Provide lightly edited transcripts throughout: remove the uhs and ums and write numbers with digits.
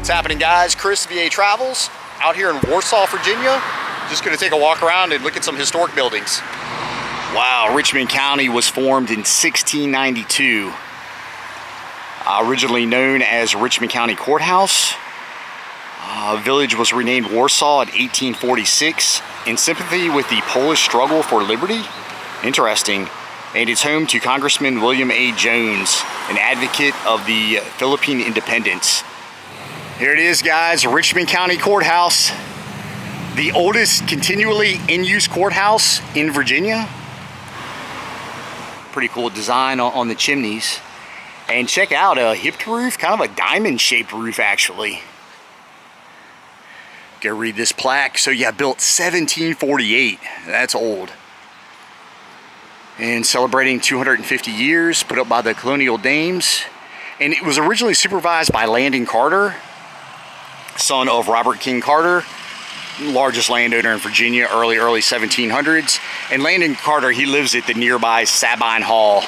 What's happening, guys? Chris, VA Travels, out here in Warsaw, Virginia. Just gonna take a walk around and look at some historic buildings. Wow, Richmond County was formed in 1692. Originally known as Richmond County Courthouse. Village was renamed Warsaw in 1846 in sympathy with the Polish struggle for liberty. Interesting. And it's home to Congressman William A. Jones, an advocate of the Philippine independence. Here it is, guys, Richmond County Courthouse, the oldest continually in use courthouse in Virginia. Pretty cool design on the chimneys. And check out a hipped roof, kind of a diamond shaped roof actually. Go read this plaque. So yeah, built 1748, that's old. And celebrating 250 years, put up by the colonial dames. And it was originally supervised by Landon Carter, son of Robert King Carter, largest landowner in Virginia, early 1700s. And Landon Carter, he lives at the nearby Sabine Hall.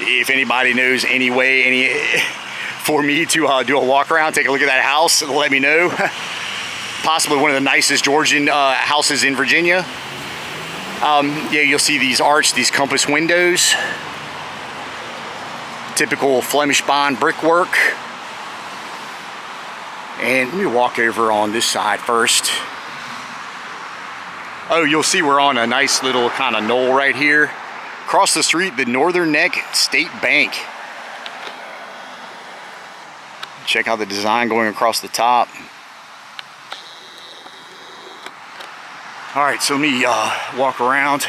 If anybody knows any way for me to do a walk around, take a look at that house, let me know. Possibly one of the nicest Georgian houses in Virginia. Yeah, you'll see these arched, these compass windows. Typical Flemish bond brickwork. And let me walk over on this side first. Oh, you'll see we're on a nice little kind of knoll right here. Across the street, the Northern Neck State Bank. Check out the design going across the top. All right, so let me walk around.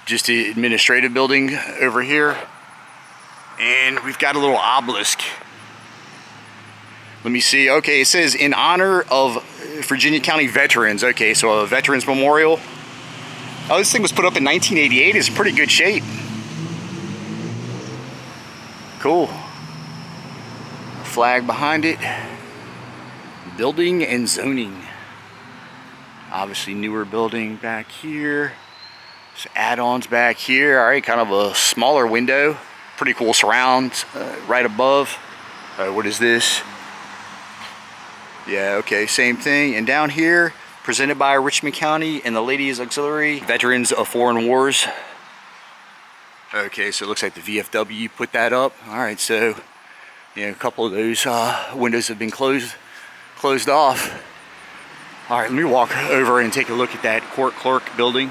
Just the administrative building over here. And we've got a little obelisk. Let me see. Okay, it says in honor of Virginia County veterans. Okay, so a veterans memorial. Oh, this thing was put up in 1988. It's in pretty good shape. Cool. Flag behind it. Building and zoning. Obviously newer building back here. Some add-ons back here. All right, kind of a smaller window. Pretty cool surround right above. What is this? Yeah, okay, same thing. And down here, presented by Richmond County and the Ladies Auxiliary, Veterans of Foreign Wars. Okay, so it looks like the VFW put that up. All right, so yeah, a couple of those windows have been closed off. All right, let me walk over and take a look at that court clerk building.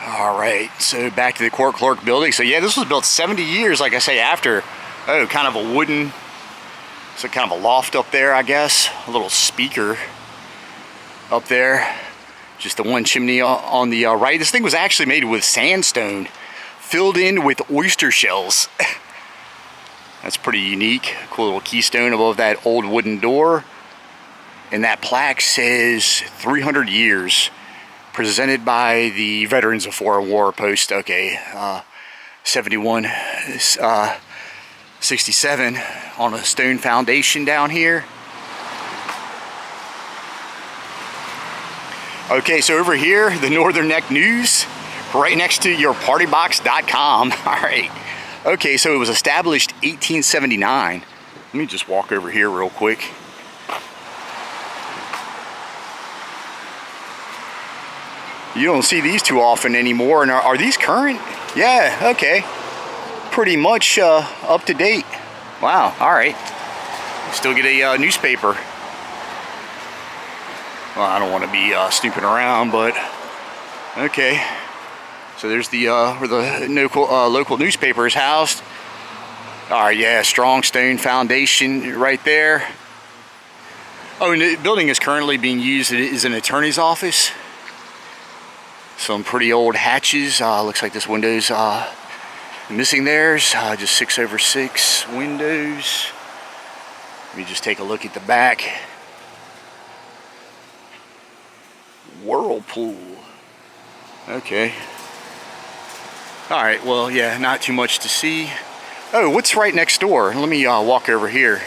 All right, so back to the court clerk building. So yeah, this was built 70 years, like I say, after, kind of a wooden, so kind of a loft up there, I guess. A little speaker up there. Just the one chimney on the right. This thing was actually made with sandstone, filled in with oyster shells. That's pretty unique. Cool little keystone above that old wooden door. And that plaque says 300 years. Presented by the Veterans of Foreign War post. Okay, 71, 67 on a stone foundation down here. Okay, so over here, the Northern Neck News, right next to your partybox.com. All right. Okay, so it was established 1879. Let me just walk over here real quick. You don't see these too often anymore. And are these current? Yeah, okay. Pretty much up to date. Wow, all right. Still get a newspaper. Well, I don't want to be snooping around, but okay. So there's the where the local newspaper is housed. All right, yeah, strong stone foundation right there. Oh, and the building is currently being used as an attorney's office. Some pretty old hatches. Looks like this window's missing theirs. Just 6/6 windows. Let me just take a look at the back. Whirlpool. Okay. All right, well, yeah, not too much to see. Oh, what's right next door? Let me walk over here.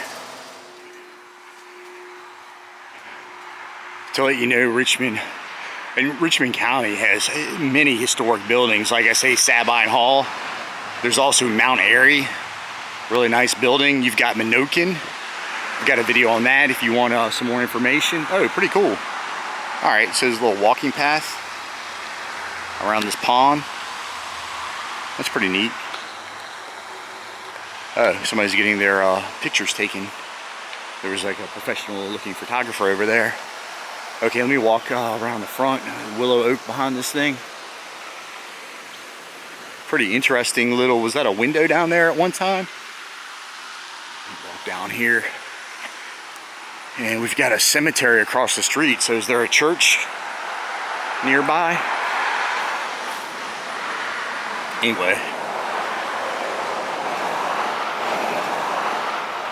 To let you know, Richmond County has many historic buildings. Like I say, Sabine Hall. There's also Mount Airy, really nice building. You've got Minokin, I've got a video on that if you want some more information. Oh, pretty cool. All right, so there's a little walking path around this pond. That's pretty neat. Oh, somebody's getting their pictures taken. There was like a professional looking photographer over there. Okay, let me walk around the front. Willow oak behind this thing. Pretty interesting little, was that a window down there at one time? Walk down here. And we've got a cemetery across the street. So is there a church nearby? Anyway.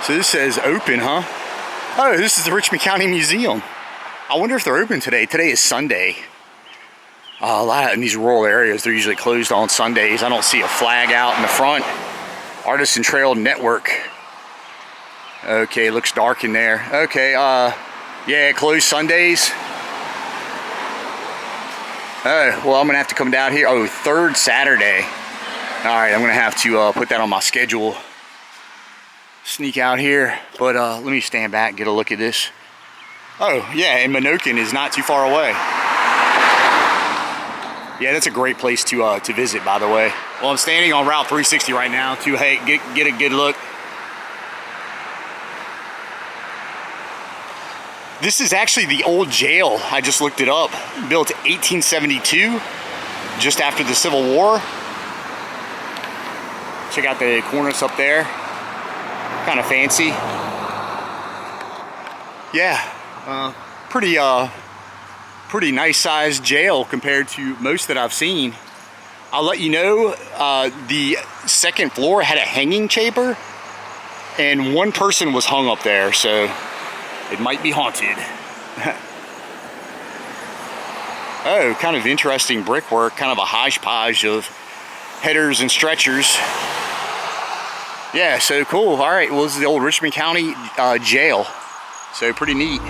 So this says open, huh? Oh, this is the Richmond County Museum. I wonder if they're open today. Today is Sunday. A lot in these rural areas, they're usually closed on Sundays. I don't see a flag out in the front. Artisan Trail Network. Okay, it looks dark in there. Okay, yeah, closed Sundays. Oh, well, I'm gonna have to come down here. Oh, third Saturday. All right, I'm gonna have to put that on my schedule. Sneak out here, but let me stand back and get a look at this. Oh, yeah, and Minokin is not too far away. Yeah, that's a great place to visit, by the way. Well, I'm standing on Route 360 right now to get a good look. This is actually the old jail. I just looked it up. Built 1872, just after the Civil War. Check out the cornice up there. Kind of fancy. Yeah, pretty nice sized jail compared to most that I've seen. I'll let you know, the second floor had a hanging chamber and one person was hung up there, so it might be haunted. Oh, kind of interesting brickwork, kind of a hodgepodge of headers and stretchers. Yeah, so cool. All right, well, this is the old Richmond County jail. So pretty neat.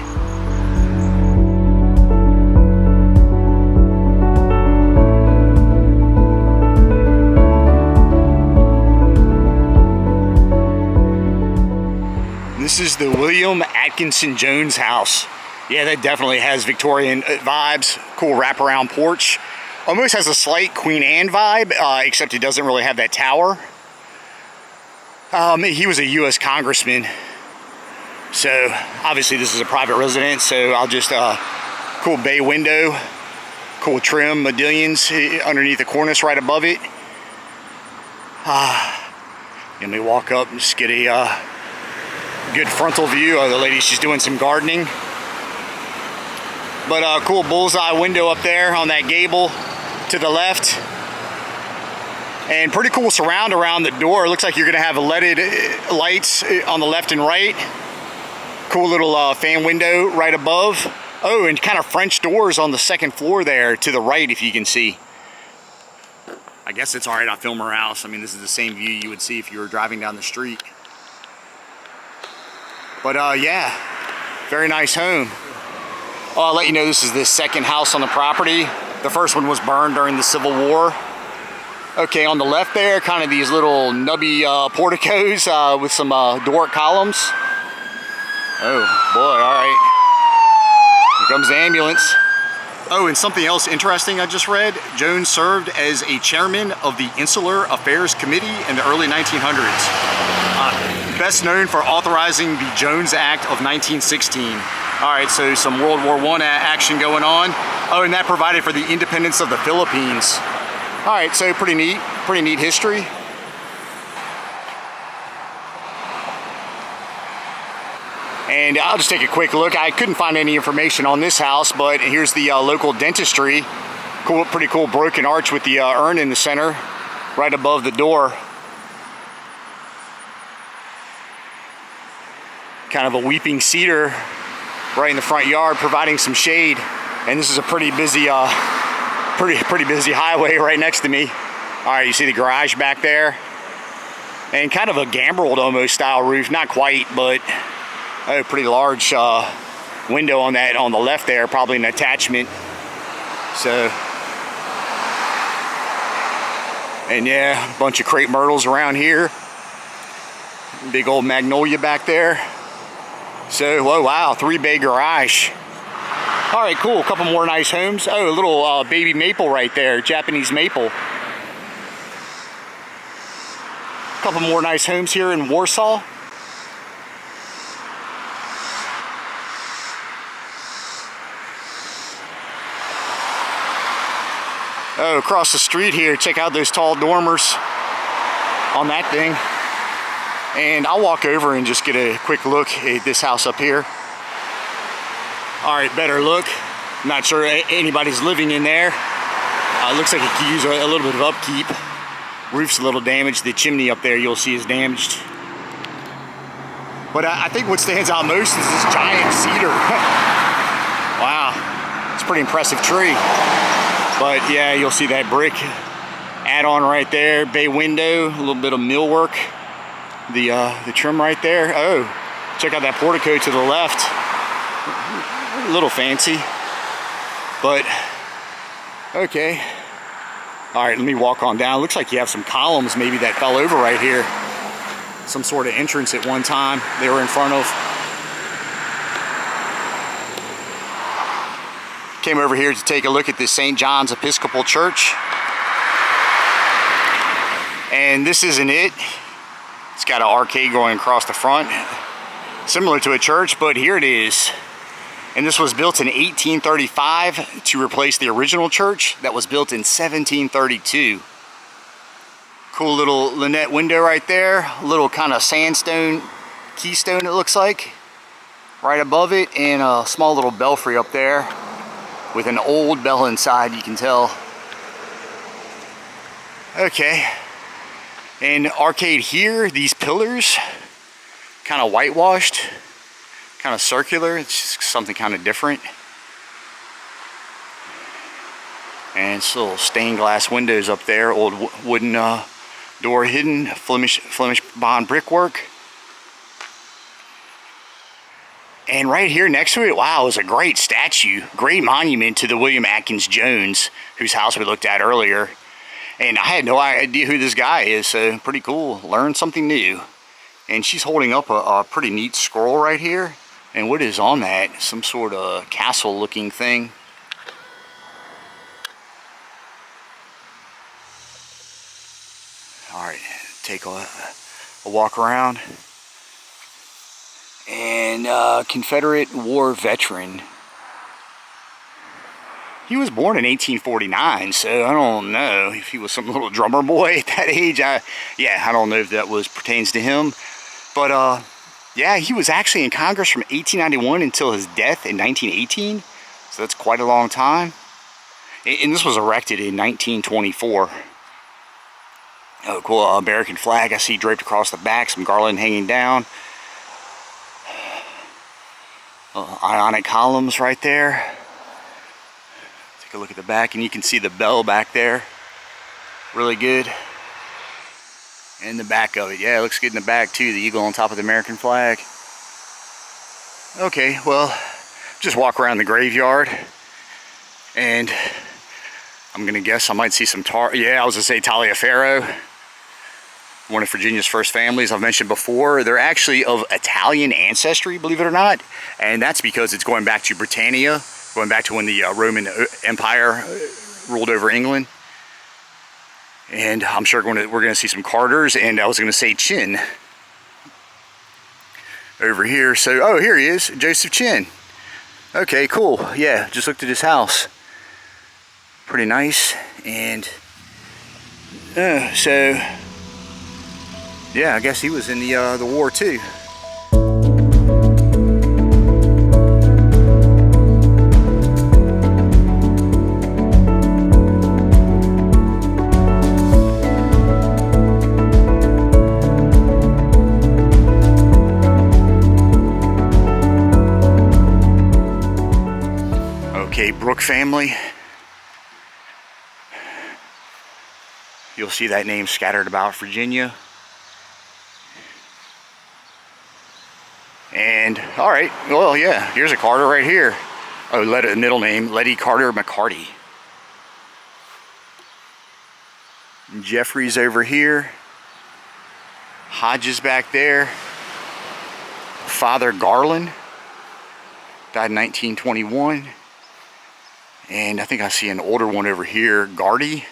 This is the William Atkinson Jones house. Yeah, that definitely has Victorian vibes. Cool wraparound porch. Almost has a slight Queen Anne vibe, except it doesn't really have that tower. He was a U.S. congressman. So obviously this is a private residence, so I'll just, cool bay window, cool trim, modillions underneath the cornice right above it. Let me walk up and just get a good frontal view of the lady. She's doing some gardening. But cool bullseye window up there on that gable to the left. And pretty cool surround around the door. It looks like you're gonna have leaded lights on the left and right. Cool little fan window right above. Oh, and kind of French doors on the second floor there to the right, if you can see. I guess it's all right, I'll film her house. I mean, this is the same view you would see if you were driving down the street. But yeah, very nice home. Oh, I'll let you know this is the second house on the property. The first one was burned during the Civil War. Okay, on the left there, kind of these little nubby porticos with some Doric columns. Oh boy, all right. Here comes the ambulance. Oh, and something else interesting I just read. Jones served as a chairman of the Insular Affairs Committee in the early 1900s. Best known for authorizing the Jones Act of 1916. All right, so some World War I action going on. Oh, and that provided for the independence of the Philippines. All right, so pretty neat history. And I'll just take a quick look. I couldn't find any information on this house, but here's the local dentistry. Cool, pretty cool broken arch with the urn in the center, right above the door. Kind of a weeping cedar right in the front yard, providing some shade. And this is a pretty busy highway right next to me. All right, you see the garage back there, and kind of a gambreled almost style roof. Not quite, but a pretty large window on that on the left there, probably an attachment. So, and yeah, a bunch of crepe myrtles around here. Big old magnolia back there. So, whoa, wow, 3-bay garage. All right, cool, a couple more nice homes. Oh, a little baby maple right there, Japanese maple. A couple more nice homes here in Warsaw. Oh, across the street here, check out those tall dormers on that thing. And I'll walk over and just get a quick look at this house up here. All right, better look. I'm not sure anybody's living in there. Looks like it could use a little bit of upkeep. Roof's a little damaged. The chimney up there you'll see is damaged. But I think what stands out most is this giant cedar. Wow, it's a pretty impressive tree. But yeah, you'll see that brick add-on right there, bay window, a little bit of millwork. The trim right there. Oh, check out that portico to the left. A little fancy, but okay. All right, let me walk on down. Looks like you have some columns maybe that fell over right here. Some sort of entrance at one time they were in front of. Came over here to take a look at the St. John's Episcopal Church. And this isn't it. It's got an arcade going across the front, similar to a church, but here it is. And this was built in 1835 to replace the original church that was built in 1732. Cool little lunette window right there, a little kind of sandstone keystone it looks like, right above it, and a small little belfry up there with an old bell inside, you can tell. Okay, and arcade here, these pillars, kind of whitewashed, kind of circular. It's just something kind of different. And it's little stained glass windows up there, old wooden door hidden, Flemish bond brickwork. And right here next to it, wow, is a great statue, great monument to the William Atkins Jones, whose house we looked at earlier. And I had no idea who this guy is, so pretty cool. Learned something new. And she's holding up a pretty neat scroll right here. And what is on that? Some sort of castle-looking thing. All right, take a walk around. And Confederate War veteran. He was born in 1849, so I don't know if he was some little drummer boy at that age. I don't know if that pertains to him. But yeah, he was actually in Congress from 1891 until his death in 1918. So that's quite a long time. And this was erected in 1924. Oh, cool. American flag I see draped across the back, some garland hanging down. Ionic columns right there. Take a look at the back, and you can see the bell back there. Really good. And the back of it. Yeah, it looks good in the back too. The eagle on top of the American flag. Okay, well, just walk around the graveyard. And I'm going to guess I might see some I was going to say Taliaferro. One of Virginia's first families I've mentioned before. They're actually of Italian ancestry, believe it or not. And that's because it's going back to Britannia, going back to when the Roman Empire ruled over England. And I'm sure we're going to see some Carters, and I was going to say Chin over here. So, oh, here he is, Joseph Chin. Okay, cool. Yeah, just looked at his house. Pretty nice. And so, yeah, I guess he was in the war too. Okay, Brooke family. You'll see that name scattered about Virginia. And, all right, well, yeah, here's a Carter right here. Oh, middle name, Letty Carter McCarty. Jeffrey's over here. Hodges back there. Father Garland. Died in 1921. And I think I see an older one over here, Gardy.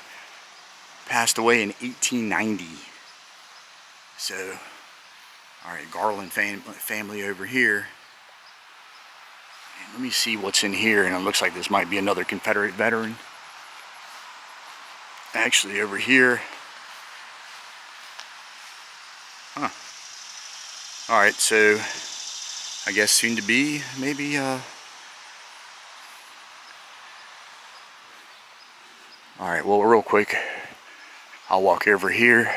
Passed away in 1890. So, alright, Garland family over here. And let me see what's in here, and it looks like this might be another Confederate veteran. Actually, over here. Huh. Alright, so I guess soon to be, maybe, Alright, well, real quick, I'll walk over here.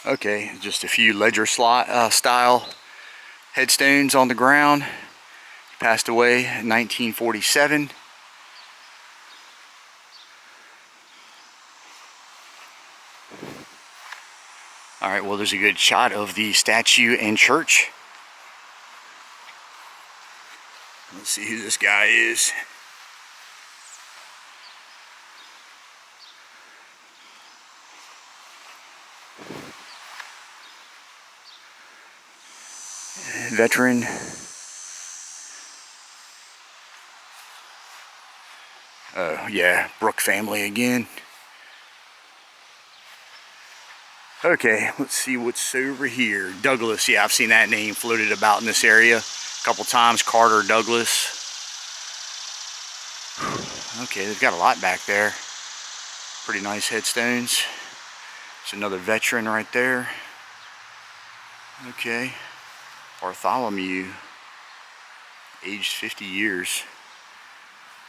Okay, just a few ledger style headstones on the ground. He passed away in 1947. Alright, well, there's a good shot of the statue and church. Let's see who this guy is. Veteran. Oh, yeah, Brooke family again. Okay, let's see what's over here. Douglas, yeah, I've seen that name floated about in this area a couple times. Carter Douglas. Okay, they've got a lot back there. Pretty nice headstones. There's another veteran right there. Okay. Bartholomew, aged 50 years.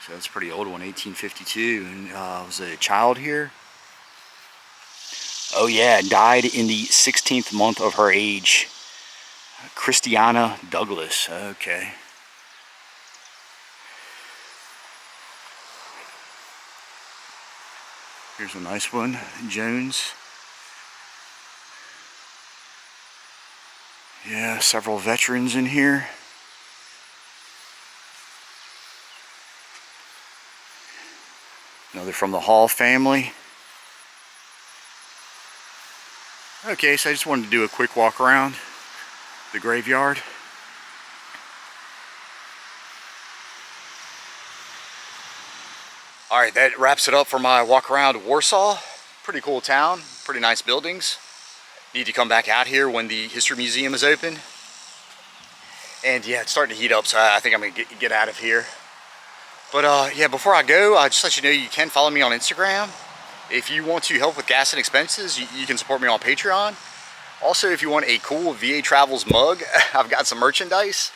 So that's a pretty old one, 1852. And was a child here. Oh yeah, died in the 16th month of her age. Christiana Douglas. Okay. Here's a nice one, Jones. Yeah, several veterans in here. Another from the Hall family. Okay, so I just wanted to do a quick walk around the graveyard. Alright, that wraps it up for my walk around Warsaw. Pretty cool town, pretty nice buildings. Need to come back out here when the History Museum is open. And yeah, it's starting to heat up, so I think I'm going to get out of here. But yeah, before I go, I'll just let you know you can follow me on Instagram. If you want to help with gas and expenses, you can support me on Patreon. Also, if you want a cool VA Travels mug, I've got some merchandise.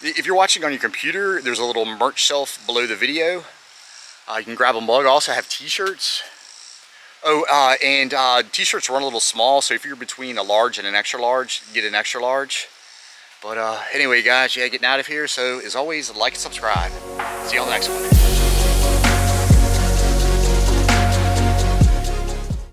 If you're watching on your computer, there's a little merch shelf below the video. You can grab a mug. I also have t-shirts. Oh, and t-shirts run a little small, so if you're between a large and an extra large, get an extra large. But anyway, guys, yeah, getting out of here. So as always, like and subscribe. See you on the next one.